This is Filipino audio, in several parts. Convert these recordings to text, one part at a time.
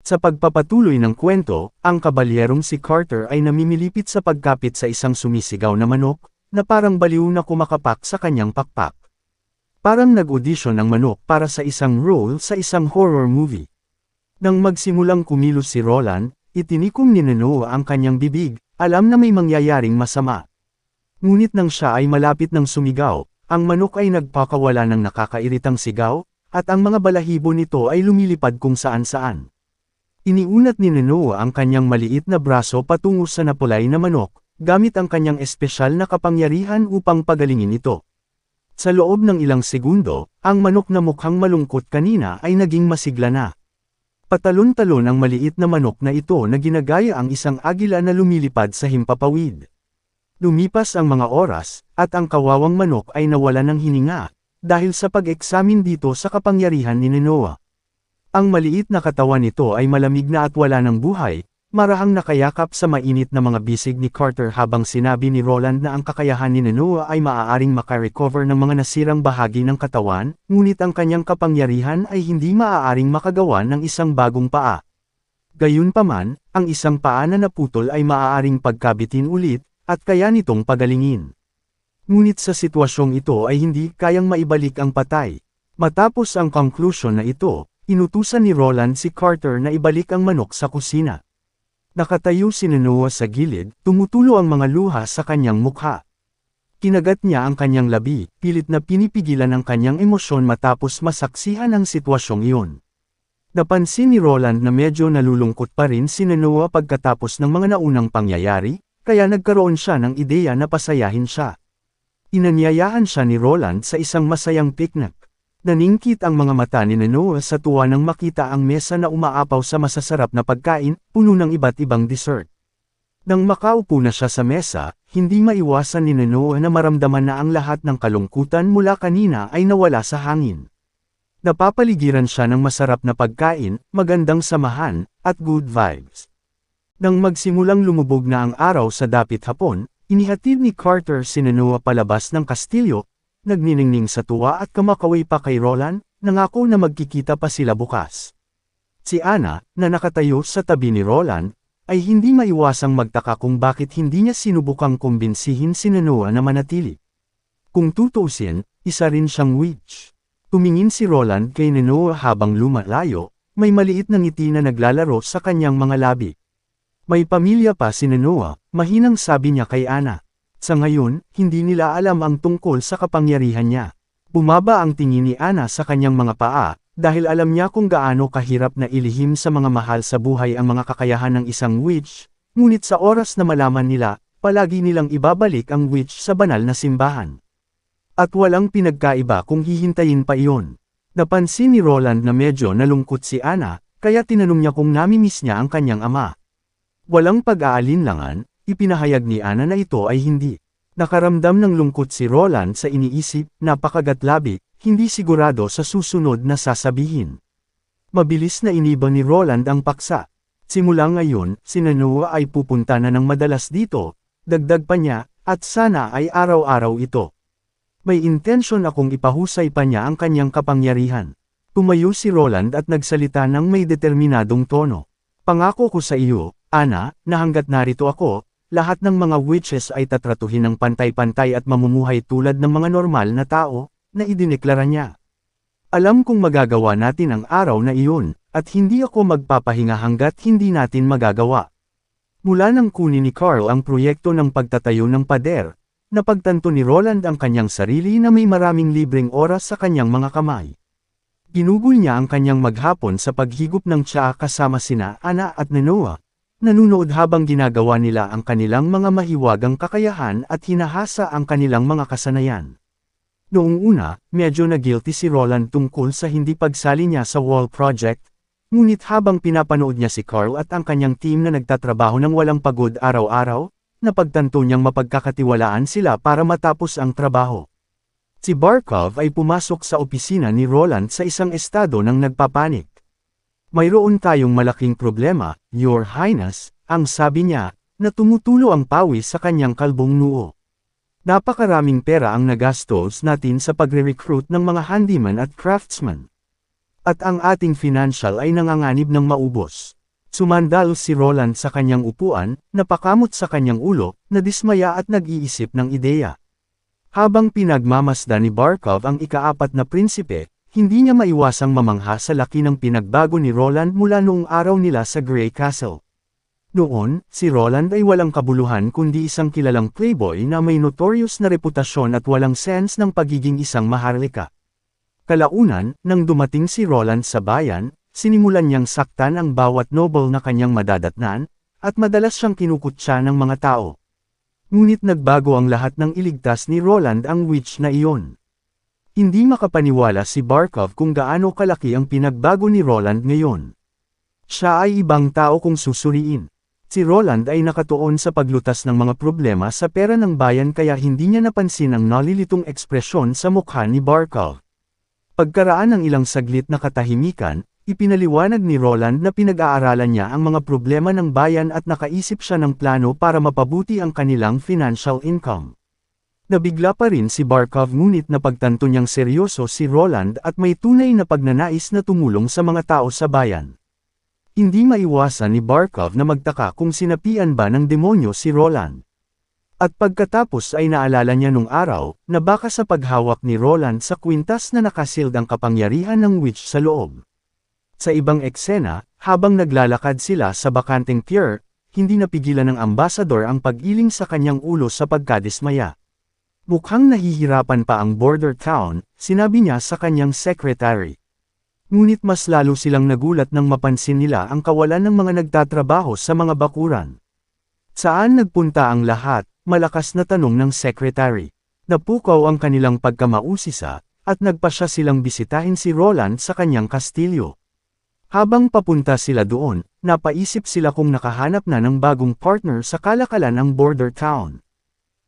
Sa pagpapatuloy ng kwento, ang kabalyerong si Carter ay namimilipit sa pagkapit sa isang sumisigaw na manok, na parang baliw na kumakapak sa kanyang pakpak. Parang nag-audition ang manok para sa isang role sa isang horror movie. Nang magsimulang kumilos si Roland, itinikom ni Noah ang kanyang bibig, alam na may mangyayaring masama. Ngunit nang siya ay malapit ng sumigaw, ang manok ay nagpakawala ng nakakairitang sigaw, at ang mga balahibo nito ay lumilipad kung saan-saan. Iniunat ni Noah ang kanyang maliit na braso patungo sa napulay na manok, gamit ang kanyang espesyal na kapangyarihan upang pagalingin ito. Sa loob ng ilang segundo, ang manok na mukhang malungkot kanina ay naging masigla na. Patalon-talon ang maliit na manok na ito na ginagaya ang isang agila na lumilipad sa himpapawid. Lumipas ang mga oras, at ang kawawang manok ay nawala ng hininga, dahil sa pag-eksamin dito sa kapangyarihan ni Noah. Ang maliit na katawan nito ay malamig na at wala ng buhay, marahang nakayakap sa mainit na mga bisig ni Carter habang sinabi ni Roland na ang kakayahan ni Noah ay maaaring makarecover ng mga nasirang bahagi ng katawan, ngunit ang kanyang kapangyarihan ay hindi maaaring makagawa ng isang bagong paa. Gayunpaman, ang isang paa na naputol ay maaaring pagkabitin ulit, at kaya nitong pagalingin. Ngunit sa sitwasyong ito ay hindi kayang maibalik ang patay. Matapos ang conclusion na ito, inutusan ni Roland si Carter na ibalik ang manok sa kusina. Nakatayo si Noah sa gilid, tumutulo ang mga luha sa kanyang mukha. Kinagat niya ang kanyang labi, pilit na pinipigilan ang kanyang emosyon matapos masaksihan ang sitwasyong iyon. Napansin ni Roland na medyo nalulungkot pa rin si Noah pagkatapos ng mga naunang pangyayari, kaya nagkaroon siya ng ideya na pasayahin siya. Inanyayahan siya ni Roland sa isang masayang picnic. Naningkit ang mga mata ni Noah sa tuwa nang makita ang mesa na umaapaw sa masasarap na pagkain, puno ng iba't ibang dessert. Nang makaupo na siya sa mesa, hindi maiwasan ni Noah na maramdaman na ang lahat ng kalungkutan mula kanina ay nawala sa hangin. Napapaligiran siya ng masarap na pagkain, magandang samahan, at good vibes. Nang magsimulang lumubog na ang araw sa dapit hapon, inihatid ni Carter si Noah palabas ng kastilyo, nagniningning sa tuwa at kamakaway pa kay Roland, nangako na magkikita pa sila bukas. Si Anna, na nakatayo sa tabi ni Roland, ay hindi maiwasang magtaka kung bakit hindi niya sinubukang kumbinsihin si Noah na manatili. Kung tutuusin, isa rin siyang witch. Tumingin si Roland kay Noah habang lumalayo, may maliit na ngiti na naglalaro sa kanyang mga labi. May pamilya pa si Noah, mahinang sabi niya kay Anna. Sa ngayon, hindi nila alam ang tungkol sa kapangyarihan niya. Bumaba ang tingin ni Anna sa kanyang mga paa, dahil alam niya kung gaano kahirap na ilihim sa mga mahal sa buhay ang mga kakayahan ng isang witch, ngunit sa oras na malaman nila, palagi nilang ibabalik ang witch sa banal na simbahan. At walang pinagkaiba kung hihintayin pa iyon. Napansin ni Roland na medyo nalungkot si Anna, kaya tinanong niya kung namimiss niya ang kanyang ama. Walang pag-aalinlangan, ipinahayag ni Anna na ito ay hindi. Nakaramdam ng lungkot si Roland sa iniisip, napakagatlabi, hindi sigurado sa susunod na sasabihin. Mabilis na inibang ni Roland ang paksa. Simula ngayon, si Noah ay pupunta na ng madalas dito, dagdag pa niya, at sana ay araw-araw ito. May intensyon akong ipahusay pa niya ang kanyang kapangyarihan. Tumayo si Roland at nagsalita ng may determinadong tono. Pangako ko sa iyo, Anna, na hanggat narito ako, lahat ng mga witches ay tatratuhin ng pantay-pantay at mamumuhay tulad ng mga normal na tao, na idineklara niya. Alam kong magagawa natin ang araw na iyon, at hindi ako magpapahinga hanggat hindi natin magagawa. Mula nang kunin ni Carl ang proyekto ng pagtatayo ng pader, napagtanto ni Roland ang kanyang sarili na may maraming libreng oras sa kanyang mga kamay. Ginugol niya ang kanyang maghapon sa paghigop ng tsaa kasama sina Anna at Noah. Nanunood habang ginagawa nila ang kanilang mga mahiwagang kakayahan at hinahasa ang kanilang mga kasanayan. Noong una, medyo na-guilty si Roland tungkol sa hindi pagsali niya sa wall project, ngunit habang pinapanood niya si Carl at ang kanyang team na nagtatrabaho ng walang pagod araw-araw, napagtanto niyang mapagkakatiwalaan sila para matapos ang trabaho. Si Barkov ay pumasok sa opisina ni Roland sa isang estado ng nagpapanik. Mayroon tayong malaking problema, Your Highness, ang sabi niya, na tumutulo ang pawis sa kanyang kalbong noo. Napakaraming pera ang nagastos natin sa pagre-recruit ng mga handyman at craftsman. At ang ating financial ay nanganganib ng maubos. Sumandal si Roland sa kanyang upuan, napakamot sa kanyang ulo, nadismaya at nag-iisip ng ideya. Habang pinagmamasdan ni Barkov ang ikaapat na prinsipe, hindi niya maiwasang mamangha sa laki ng pinagbago ni Roland mula noong araw nila sa Grey Castle. Noon, si Roland ay walang kabuluhan kundi isang kilalang playboy na may notorious na reputasyon at walang sense ng pagiging isang maharlika. Kalaunan, nang dumating si Roland sa bayan, sinimulan niyang saktan ang bawat noble na kanyang madadatnan, at madalas siyang kinukutya ng mga tao. Ngunit nagbago ang lahat nang iligtas ni Roland ang witch na iyon. Hindi makapaniwala si Barkov kung gaano kalaki ang pinagbago ni Roland ngayon. Siya ay ibang tao kung susuriin. Si Roland ay nakatuon sa paglutas ng mga problema sa pera ng bayan kaya hindi niya napansin ang nalilitong ekspresyon sa mukha ni Barkov. Pagkaraan ng ilang saglit na katahimikan, ipinaliwanag ni Roland na pinag-aaralan niya ang mga problema ng bayan at nakaisip siya ng plano para mapabuti ang kanilang financial income. Nabigla pa rin si Barkov ngunit napagtanto niyang seryoso si Roland at may tunay na pagnanais na tumulong sa mga tao sa bayan. Hindi maiwasan ni Barkov na magtaka kung sinapian ba ng demonyo si Roland. At pagkatapos ay naalala niya nung araw, na baka sa paghawak ni Roland sa kwintas na nakasild ang kapangyarihan ng witch sa loob. Sa ibang eksena, habang naglalakad sila sa bakanteng pier, hindi napigilan ng ambasador ang pag-iling sa kanyang ulo sa pagkadismaya. Mukhang nahihirapan pa ang border town, sinabi niya sa kanyang secretary. Ngunit mas lalo silang nagulat nang mapansin nila ang kawalan ng mga nagtatrabaho sa mga bakuran. Saan nagpunta ang lahat? Malakas na tanong ng secretary. Napukaw ang kanilang pagkamausisa, at nagpasya silang bisitahin si Roland sa kanyang kastilyo. Habang papunta sila doon, napaisip sila kung nakahanap na ng bagong partner sa kalakalan ng border town.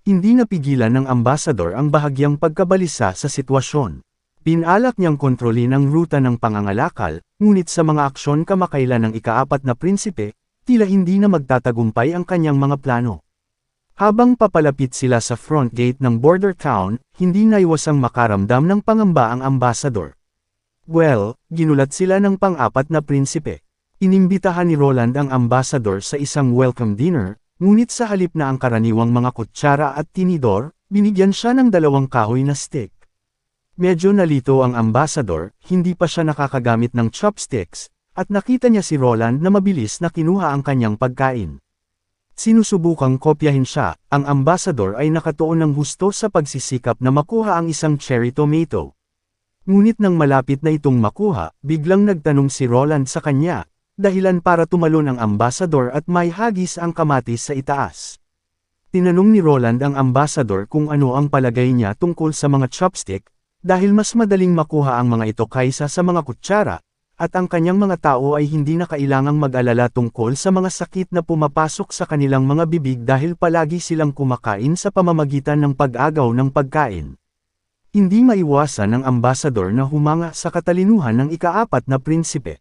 Hindi napigilan ng ambasador ang bahagyang pagkabalisa sa sitwasyon. Pinalak niyang kontrolin ang ruta ng pangangalakal, ngunit sa mga aksyon kamakailan ng ikaapat na prinsipe, tila hindi na magtatagumpay ang kanyang mga plano. Habang papalapit sila sa front gate ng border town, hindi naiwasang makaramdam ng pangamba ang ambasador. Well, ginulat sila ng pang-apat na prinsipe. Inimbitahan ni Roland ang ambasador sa isang welcome dinner, ngunit sa halip na ang karaniwang mga kutsara at tinidor, binigyan siya ng 2 kahoy na stick. Medyo nalito ang ambasador, hindi pa siya nakakagamit ng chopsticks, at nakita niya si Roland na mabilis na kinuha ang kanyang pagkain. Sinusubukang kopyahin siya, ang ambasador ay nakatuon ng husto sa pagsisikap na makuha ang isang cherry tomato. Ngunit nang malapit na itong makuha, biglang nagtanong si Roland sa kanya, dahilan para tumalon ang ambasador at may hagis ang kamatis sa itaas. Tinanong ni Roland ang ambasador kung ano ang palagay niya tungkol sa mga chopstick, dahil mas madaling makuha ang mga ito kaysa sa mga kutsara, at ang kanyang mga tao ay hindi na kailangang mag-alala tungkol sa mga sakit na pumapasok sa kanilang mga bibig dahil palagi silang kumakain sa pamamagitan ng pag-agaw ng pagkain. Hindi maiwasan ng ambasador na humanga sa katalinuhan ng ikaapat na prinsipe.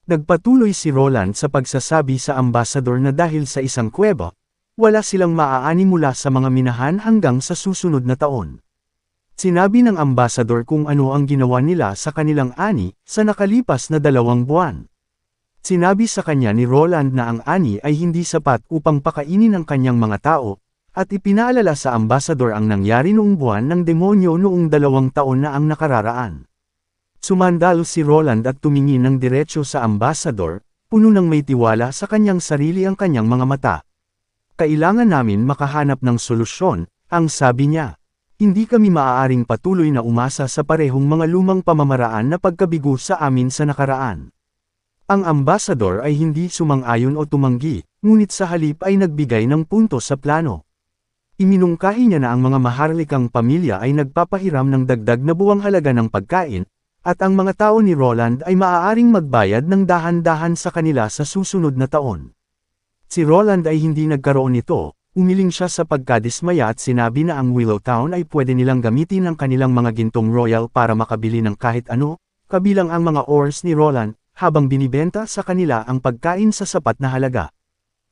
Nagpatuloy si Roland sa pagsasabi sa ambasador na dahil sa isang kuweba, wala silang maaani mula sa mga minahan hanggang sa susunod na taon. Sinabi ng ambasador kung ano ang ginawa nila sa kanilang ani, sa nakalipas na 2 buwan. Sinabi sa kanya ni Roland na ang ani ay hindi sapat upang pakainin ang kanyang mga tao, at ipinaalala sa ambasador ang nangyari noong buwan ng demonyo noong 2 taon na ang nakararaan. Sumandal si Roland at tumingin ng diretso sa ambasador, puno ng may tiwala sa kanyang sarili ang kanyang mga mata. Kailangan namin makahanap ng solusyon, ang sabi niya. Hindi kami maaaring patuloy na umasa sa parehong mga lumang pamamaraan na pagkabigo sa amin sa nakaraan. Ang ambasador ay hindi sumang-ayon o tumanggi, ngunit sa halip ay nagbigay ng punto sa plano. Iminungkahi niya na ang mga maharlikang pamilya ay nagpapahiram ng dagdag na buwang halaga ng pagkain, at ang mga tao ni Roland ay maaaring magbayad ng dahan-dahan sa kanila sa susunod na taon. Si Roland ay hindi nagkaroon nito. Umiling siya sa pagkadismaya at sinabi na ang Willow Town ay pwede nilang gamitin ang kanilang mga gintong royal para makabili ng kahit ano, kabilang ang mga ores ni Roland, habang binibenta sa kanila ang pagkain sa sapat na halaga.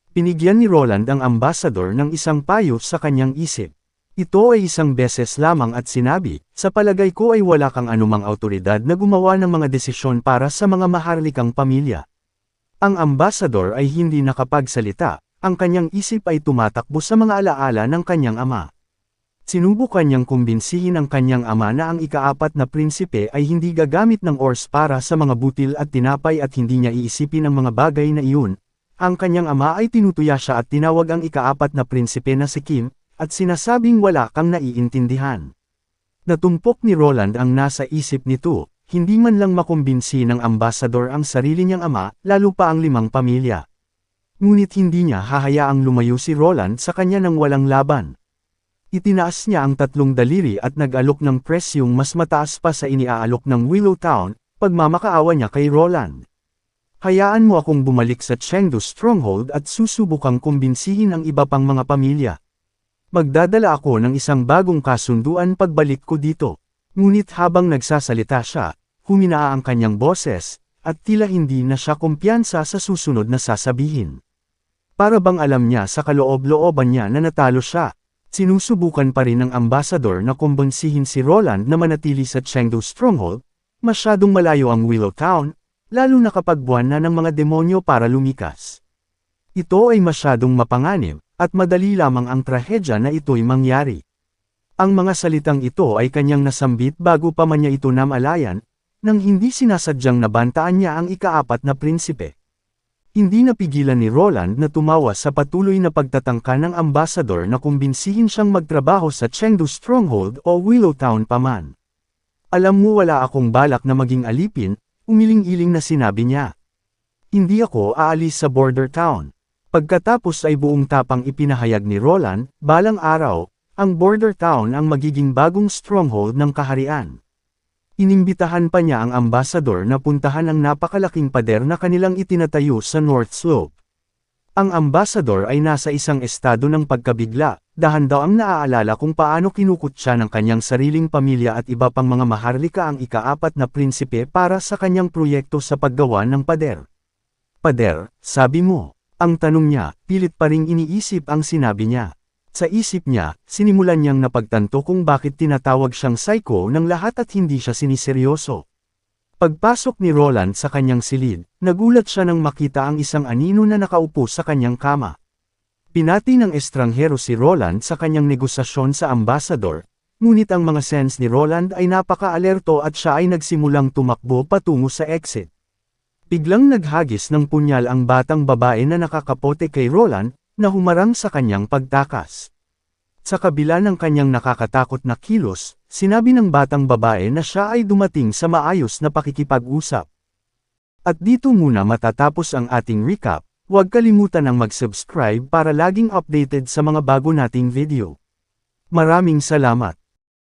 Pinigyan ni Roland ang ambasador ng isang payo sa kanyang isip. Ito ay isang beses lamang at sinabi, sa palagay ko ay wala kang anumang awtoridad na gumawa ng mga desisyon para sa mga maharlikang pamilya. Ang ambasador ay hindi nakapagsalita, ang kanyang isip ay tumatakbo sa mga alaala ng kanyang ama. Sinubukan niyang kumbinsihin ang kanyang ama na ang ikaapat na prinsipe ay hindi gagamit ng oras para sa mga butil at tinapay at hindi niya iisipin ang mga bagay na iyon. Ang kanyang ama ay tinutuya siya at tinawag ang ikaapat na prinsipe na si Kim, at sinasabing wala kang naiintindihan. Natumpok ni Roland ang nasa isip nito, hindi man lang makumbinsi ng ambasador ang sarili niyang ama, lalo pa ang 5 pamilya. Ngunit hindi niya hahayaang lumayo si Roland sa kanya ng walang laban. Itinaas niya ang 3 daliri at nag-alok ng presyong mas mataas pa sa iniaalok ng Willow Town, pagmamakaawa niya kay Roland. Hayaan mo akong bumalik sa Chengdu Stronghold at susubukang kumbinsihin ang iba pang mga pamilya. Magdadala ako ng isang bagong kasunduan pagbalik ko dito. Ngunit habang nagsasalita siya, humina ang kanyang boses, at tila hindi na siya kumpiyansa sa susunod na sasabihin. Para bang alam niya sa kaloob-looban niya na natalo siya. Sinusubukan pa rin ng ambasador na kumbinsihin si Roland na manatili sa Chengdu Stronghold, masyadong malayo ang Willow Town, lalo na kapag buwan na ng mga demonyo para lumikas. Ito ay masyadong mapanganib, at madali lamang ang trahedya na ito'y mangyari. Ang mga salitang ito ay kanyang nasambit bago pa man niya ito namalayan, nang hindi sinasadyang nabantaan niya ang ikaapat na prinsipe. Hindi napigilan ni Roland na tumawa sa patuloy na pagtatangka ng ambasador na kumbinsihin siyang magtrabaho sa Chengdu Stronghold o Willow Town paman. Alam mo wala akong balak na maging alipin, umiling-iling na sinabi niya. Hindi ako aalis sa border town. Pagkatapos ay buong tapang ipinahayag ni Roland, balang araw, ang border town ang magiging bagong stronghold ng kaharian. Inimbitahan pa niya ang ambasador na puntahan ang napakalaking pader na kanilang itinatayo sa North Slope. Ang ambasador ay nasa isang estado ng pagkabigla, dahan daw ang naaalala kung paano kinukutya ng kanyang sariling pamilya at iba pang mga maharlika ang ikaapat na prinsipe para sa kanyang proyekto sa paggawa ng pader. Pader, sabi mo? Ang tanong niya, pilit pa ring iniisip ang sinabi niya. Sa isip niya, sinimulan niyang napagtanto kung bakit tinatawag siyang psycho ng lahat at hindi siya siniseryoso. Pagpasok ni Roland sa kanyang silid, nagulat siya nang makita ang isang anino na nakaupo sa kanyang kama. Pinati ng estranghero si Roland sa kanyang negosasyon sa ambasador, ngunit ang mga sense ni Roland ay napaka-alerto at siya ay nagsimulang tumakbo patungo sa exit. Biglang naghagis ng punyal ang batang babae na nakakapote kay Roland, na humarang sa kanyang pagtakas. Sa kabila ng kanyang nakakatakot na kilos, sinabi ng batang babae na siya ay dumating sa maayos na pakikipag-usap. At dito muna matatapos ang ating recap, huwag kalimutan ang mag-subscribe para laging updated sa mga bago nating video. Maraming salamat!